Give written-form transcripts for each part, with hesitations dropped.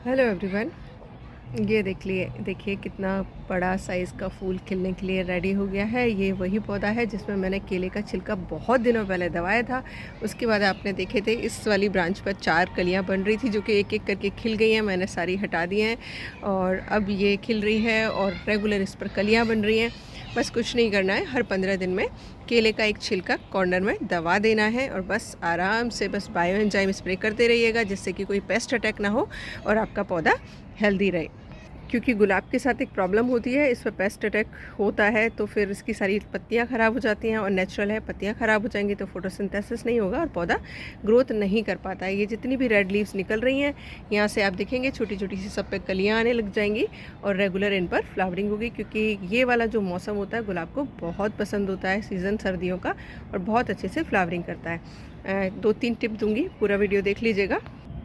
Hello everyone. ये देखिए कितना बड़ा साइज़ का फूल खिलने के लिए रेडी हो गया है। ये वही पौधा है जिसमें मैंने केले का छिलका बहुत दिनों पहले दबाया था। उसके बाद आपने देखे थे इस वाली ब्रांच पर 4 कलियां बन रही थी जो कि एक एक करके खिल गई हैं। मैंने सारी हटा दी हैं और अब ये खिल रही है और रेगुलर इस पर कलियां बन रही हैं। बस कुछ नहीं करना है, हर 15 दिन में केले का एक छिलका कॉर्नर में दबा देना है और बस आराम से बस बायो एंजाइम स्प्रे करते रहिएगा जिससे कि कोई पेस्ट अटैक ना हो और आपका पौधा हेल्दी रहे। क्योंकि गुलाब के साथ एक प्रॉब्लम होती है, इस पर पेस्ट अटैक होता है तो फिर इसकी सारी पत्तियां ख़राब हो जाती हैं और नेचुरल है, पत्तियां ख़राब हो जाएंगी तो फोटोसिंथेसिस नहीं होगा और पौधा ग्रोथ नहीं कर पाता है। ये जितनी भी रेड लीव्स निकल रही हैं यहाँ से आप देखेंगे छोटी छोटी सी सब पे कलियाँ आने लग जाएंगी और रेगुलर इन पर फ्लावरिंग होगी। क्योंकि ये वाला जो मौसम होता है गुलाब को बहुत पसंद होता है, सीज़न सर्दियों का, और बहुत अच्छे से फ्लावरिंग करता है। 2-3 टिप दूँगी, पूरा वीडियो देख लीजिएगा।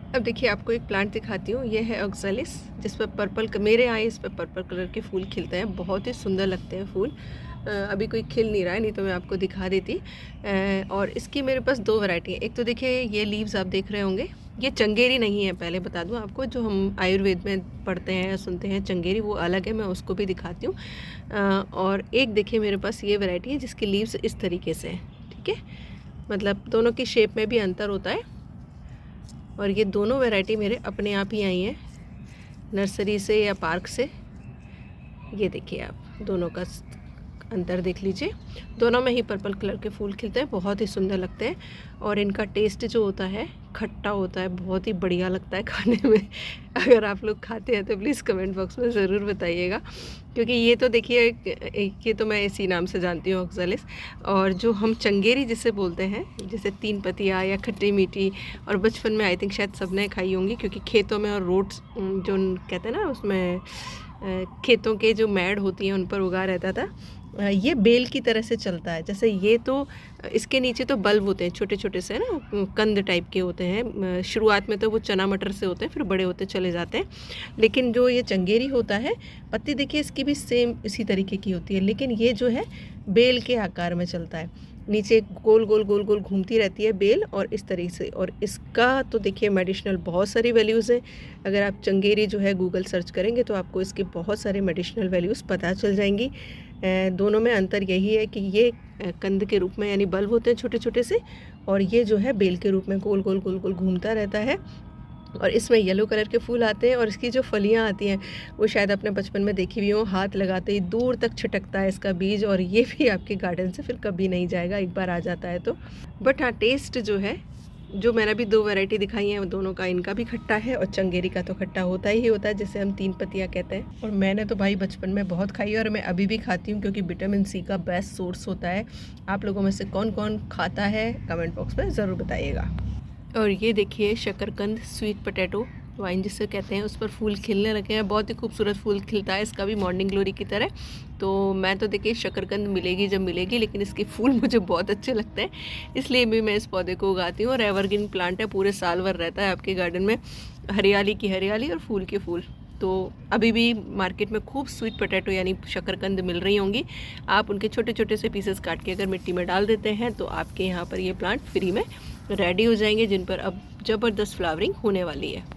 अब देखिए आपको एक प्लांट दिखाती हूँ। ये है ऑक्सैलिस जिस पर पर्पल, मेरे यहाँ इस पर पर्पल कलर के फूल खिलते हैं, बहुत ही सुंदर लगते हैं फूल। अभी कोई खिल नहीं रहा है, नहीं तो मैं आपको दिखा देती। और इसकी मेरे पास 2 वैरायटी है। एक तो देखिए ये लीव्स आप देख रहे होंगे, ये चंगेरी नहीं है, पहले बता दूँ आपको। जो हम आयुर्वेद में पढ़ते हैं या सुनते हैं चंगेरी, वो अलग है, मैं उसको भी दिखाती हूँ। और एक देखिए मेरे पास ये वैरायटी है जिसकी लीव्स इस तरीके से हैं, ठीक है। मतलब दोनों की शेप में भी अंतर होता है और ये दोनों वैरायटी मेरे अपने आप ही आई हैं नर्सरी से या पार्क से। ये देखिए आप दोनों का अंतर देख लीजिए, दोनों में ही पर्पल कलर के फूल खिलते हैं, बहुत ही सुंदर लगते हैं। और इनका टेस्ट जो होता है खट्टा होता है, बहुत ही बढ़िया लगता है खाने में। अगर आप लोग खाते हैं तो प्लीज़ कमेंट बॉक्स में ज़रूर बताइएगा। क्योंकि ये तो देखिए ये तो मैं इसी नाम से जानती हूँ, ऑक्सैलिस। और जो हम चंगेरी जिसे बोलते हैं, जैसे 3 पतिया या खट्टी मीठी, और बचपन में आई थिंक शायद सबने खाई होंगी क्योंकि खेतों में और रोड्स जो कहते हैं ना उसमें खेतों के जो मैड होती हैं उन पर उगा रहता था। ये बेल की तरह से चलता है। जैसे ये तो इसके नीचे तो बल्ब होते हैं छोटे छोटे से ना, कंद टाइप के होते हैं। शुरुआत में तो वो चना मटर से होते हैं, फिर बड़े होते चले जाते हैं। लेकिन जो ये चंगेरी होता है, पत्ती देखिए इसकी भी सेम इसी तरीके की होती है, लेकिन ये जो है बेल के आकार में चलता है। नीचे गोल गोल गोल गोल घूमती रहती है बेल, और इस तरीके से। और इसका तो देखिए मेडिसिनल बहुत सारी वैल्यूज़ हैं। अगर आप चंगेरी जो है गूगल सर्च करेंगे तो आपको इसके बहुत सारे मेडिसिनल वैल्यूज़ पता चल जाएंगी। दोनों में अंतर यही है कि ये कंद के रूप में यानी बल्ब होते हैं छोटे छोटे से, और ये जो है बेल के रूप में गोल गोल गोल गोल घूमता रहता है। और इसमें येलो कलर के फूल आते हैं और इसकी जो फलियां आती हैं वो शायद आपने बचपन में देखी हुई हो, हाथ लगाते ही दूर तक छिटकता है इसका बीज, और ये भी आपके गार्डन से फिर कभी नहीं जाएगा, एक बार आ जाता है तो। बट हाँ, टेस्ट जो है, जो मैंने अभी 2 वैरायटी दिखाई हैं दोनों का, इनका भी खट्टा है और चंगेरी का तो खट्टा होता ही होता है, जिसे हम 3 पत्तियाँ कहते हैं। और मैंने तो भाई बचपन में बहुत खाई है और मैं अभी भी खाती हूँ क्योंकि विटामिन सी का बेस्ट सोर्स होता है। आप लोगों में से कौन कौन खाता है कमेंट बॉक्स में ज़रूर बताइएगा। और ये देखिए शकरकंद, स्वीट पोटैटो वाइन जिसे कहते हैं, उस पर फूल खिलने लगे हैं। बहुत ही खूबसूरत फूल खिलता है इसका भी, मॉर्निंग ग्लोरी की तरह। तो मैं तो देखिए शकरकंद मिलेगी जब मिलेगी, लेकिन इसके फूल मुझे बहुत अच्छे लगते हैं, इसलिए भी मैं इस पौधे को उगाती हूँ। और एवरग्रीन प्लांट है, पूरे साल भर रहता है आपके गार्डन में, हरियाली की हरियाली और फूल के फूल। तो अभी भी मार्केट में खूब स्वीट पोटैटो यानी शकरकंद मिल रही होंगी। आप उनके छोटे छोटे से पीसेस काट के अगर मिट्टी में डाल देते हैं तो आपके यहाँ पर ये प्लांट फ्री में रेडी हो जाएंगे, जिन पर अब ज़बरदस्त फ्लावरिंग होने वाली है।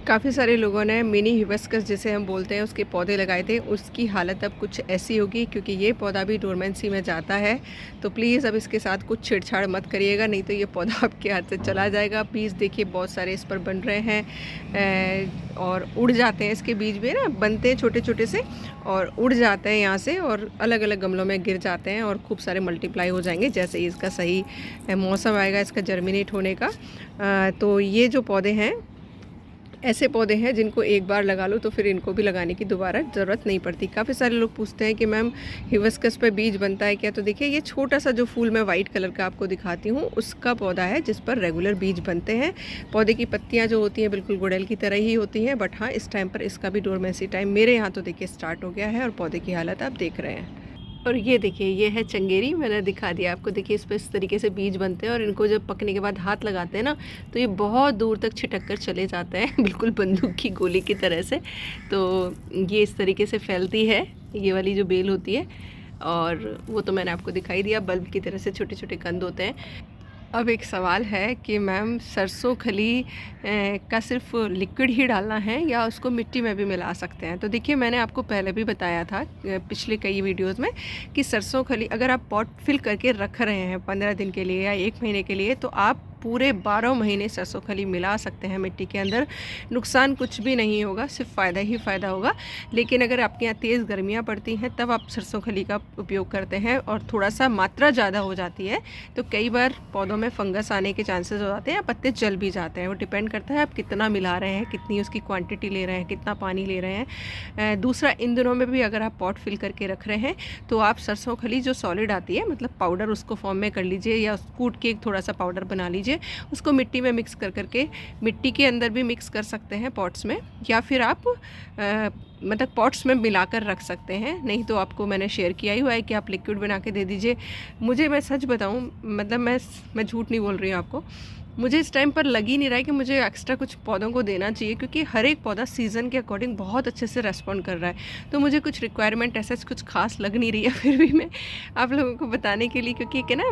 काफ़ी सारे लोगों ने मिनी हिबिस्कस जिसे हम बोलते हैं उसके पौधे लगाए थे, उसकी हालत अब कुछ ऐसी होगी क्योंकि ये पौधा भी डोरमेंसी में जाता है। तो प्लीज़ अब इसके साथ कुछ छेड़छाड़ मत करिएगा, नहीं तो ये पौधा आपके हाथ से चला जाएगा। प्लीज़ देखिए बहुत सारे इस पर बन रहे हैं और उड़ जाते हैं, इसके बीज भी ना बनते हैं छोटे छोटे से और उड़ जाते हैं यहाँ से और अलग अलग गमलों में गिर जाते हैं और खूब सारे मल्टीप्लाई हो जाएंगे जैसे ही इसका सही मौसम आएगा इसका जर्मिनेट होने का। तो ये जो पौधे हैं ऐसे पौधे हैं जिनको एक बार लगा लो तो फिर इनको भी लगाने की दोबारा ज़रूरत नहीं पड़ती। काफ़ी सारे लोग पूछते हैं कि मैम हिबिस्कस पे बीज बनता है क्या? तो देखिए ये छोटा सा जो फूल मैं वाइट कलर का आपको दिखाती हूँ उसका पौधा है जिस पर रेगुलर बीज बनते हैं। पौधे की पत्तियाँ जो होती हैं बिल्कुल गुड़हल की तरह ही होती हैं, बट हाँ इस टाइम पर इसका भी डोरमेंसी टाइम मेरे यहाँ तो देखिए स्टार्ट हो गया है और पौधे की हालत आप देख रहे हैं। और ये देखिए ये है चंगेरी, मैंने दिखा दिया आपको। देखिए इस पर इस तरीके से बीज बनते हैं और इनको जब पकने के बाद हाथ लगाते हैं ना तो ये बहुत दूर तक छिटक कर चले जाते हैं बिल्कुल बंदूक की गोली की तरह से। तो ये इस तरीके से फैलती है ये वाली जो बेल होती है, और वो तो मैंने आपको दिखाई दिया, बल्ब की तरह से छोटे छोटे कंद होते हैं। अब एक सवाल है कि मैम सरसों खली का सिर्फ लिक्विड ही डालना है या उसको मिट्टी में भी मिला सकते हैं। तो देखिए, मैंने आपको पहले भी बताया था पिछले कई वीडियोस में कि सरसों खली अगर आप पॉट फिल करके रख रहे हैं 15 दिन के लिए या 1 महीने के लिए, तो आप पूरे 12 महीने सरसों खली मिला सकते हैं मिट्टी के अंदर। नुकसान कुछ भी नहीं होगा, सिर्फ फ़ायदा ही फ़ायदा होगा। लेकिन अगर आपके यहाँ तेज़ गर्मियाँ पड़ती हैं तब आप सरसों खली का उपयोग करते हैं और थोड़ा सा मात्रा ज़्यादा हो जाती है तो कई बार पौधों में फंगस आने के चांसेस हो जाते हैं या पत्ते जल भी जाते हैं। वो डिपेंड करता है आप कितना मिला रहे हैं, कितनी उसकी क्वांटिटी ले रहे हैं, कितना पानी ले रहे हैं। दूसरा, इन दिनों में भी अगर आप पॉट फिल करके रख रहे हैं तो आप सरसों खली जो सॉलिड आती है, मतलब पाउडर, उसको फॉर्म में कर लीजिए या कूट के थोड़ा सा पाउडर बना लीजिए। उसको मिट्टी में मिक्स कर करके मिट्टी के अंदर भी मिक्स कर सकते हैं पॉट्स में, या फिर आप मतलब पॉट्स में मिलाकर रख सकते हैं। नहीं तो आपको मैंने शेयर किया ही हुआ है कि आप लिक्विड बना के दे दीजिए। मुझे, मैं सच बताऊं, मतलब मैं झूठ नहीं बोल रही हूँ आपको, मुझे इस टाइम पर लग ही नहीं रहा है कि मुझे एक्स्ट्रा कुछ पौधों को देना चाहिए, क्योंकि हर एक पौधा सीज़न के अकॉर्डिंग बहुत अच्छे से रेस्पॉन्ड कर रहा है। तो मुझे कुछ रिक्वायरमेंट ऐसा कुछ खास लग नहीं रही है। फिर भी मैं आप लोगों को बताने के लिए, क्योंकि क्या ना,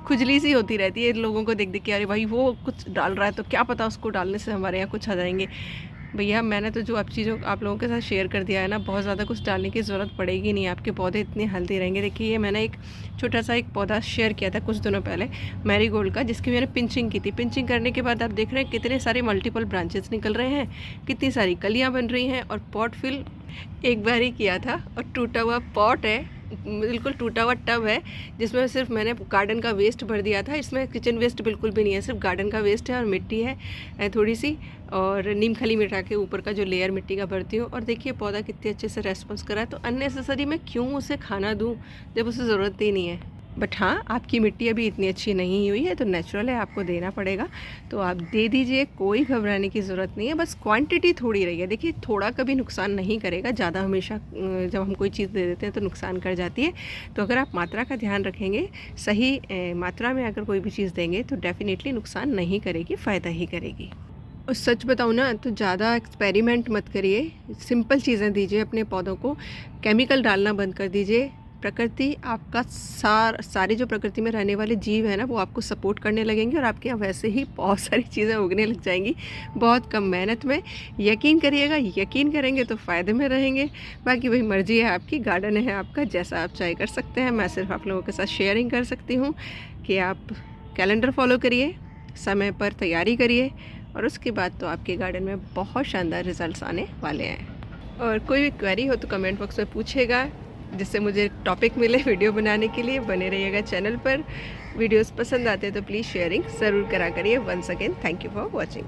खुजली सी होती रहती है लोगों को देख देख के, अरे भाई वो कुछ डाल रहा है तो क्या पता उसको डालने से हमारे यहाँ कुछ आ जाएंगे। भैया, मैंने तो जो आप चीज़ों आप लोगों के साथ शेयर कर दिया है ना, बहुत ज़्यादा कुछ डालने की ज़रूरत पड़ेगी नहीं, आपके पौधे इतने हेल्दी रहेंगे। देखिए, ये मैंने एक छोटा सा एक पौधा शेयर किया था कुछ दिनों पहले, मैरीगोल्ड का, जिसकी मैंने पिंचिंग की थी। पिंचिंग करने के बाद आप देख रहे हैं कितने सारे मल्टीपल ब्रांचेस निकल रहे हैं, कितनी सारी कलियाँ बन रही हैं। और पॉट फिल एक बार ही किया था और टूटा हुआ पॉट है, बिल्कुल टूटा हुआ टब है, जिसमें सिर्फ मैंने गार्डन का वेस्ट भर दिया था। इसमें किचन वेस्ट बिल्कुल भी नहीं है, सिर्फ गार्डन का वेस्ट है और मिट्टी है थोड़ी सी, और नीम खली मिटा के ऊपर का जो लेयर मिट्टी का भरती हूँ। और देखिए पौधा कितने अच्छे से रेस्पॉन्स कर रहा है। तो अननेसेसरी मैं क्यों उसे खाना दूँ जब उसे ज़रूरत ही नहीं है। बट हाँ, आपकी मिट्टी अभी इतनी अच्छी नहीं हुई है तो नेचुरल है, आपको देना पड़ेगा, तो आप दे दीजिए, कोई घबराने की ज़रूरत नहीं है। बस क्वांटिटी थोड़ी रही है। देखिए, थोड़ा कभी नुकसान नहीं करेगा, ज़्यादा हमेशा जब हम कोई चीज़ दे देते हैं तो नुकसान कर जाती है। तो अगर आप मात्रा का ध्यान रखेंगे, सही मात्रा में अगर कोई भी चीज़ देंगे तो डेफिनेटली नुकसान नहीं करेगी, फ़ायदा ही करेगी। और सच बताऊँ ना तो ज़्यादा एक्सपेरिमेंट मत करिए, सिंपल चीज़ें दीजिए अपने पौधों को, केमिकल डालना बंद कर दीजिए। प्रकृति आपका सारे जो प्रकृति में रहने वाले जीव हैं ना, वो आपको सपोर्ट करने लगेंगे और आपके यहाँ वैसे ही बहुत सारी चीज़ें उगने लग जाएंगी बहुत कम मेहनत में। यकीन करिएगा, यकीन करेंगे तो फ़ायदे में रहेंगे। बाकी वही मर्ज़ी है आपकी, गार्डन है आपका, जैसा आप चाहे कर सकते हैं। मैं सिर्फ आप लोगों के साथ शेयरिंग कर सकती हूँ कि आप कैलेंडर फॉलो करिए, समय पर तैयारी करिए, और उसके बाद तो आपके गार्डन में बहुत शानदार रिजल्ट्स आने वाले हैं। और कोई भी क्वेरी हो तो कमेंट बॉक्स में पूछेगा, जिससे मुझे टॉपिक मिले वीडियो बनाने के लिए। बने रहिएगा चैनल पर। वीडियोस पसंद आते हैं तो प्लीज़ शेयरिंग ज़रूर करा करिए। Once again thank you for watching.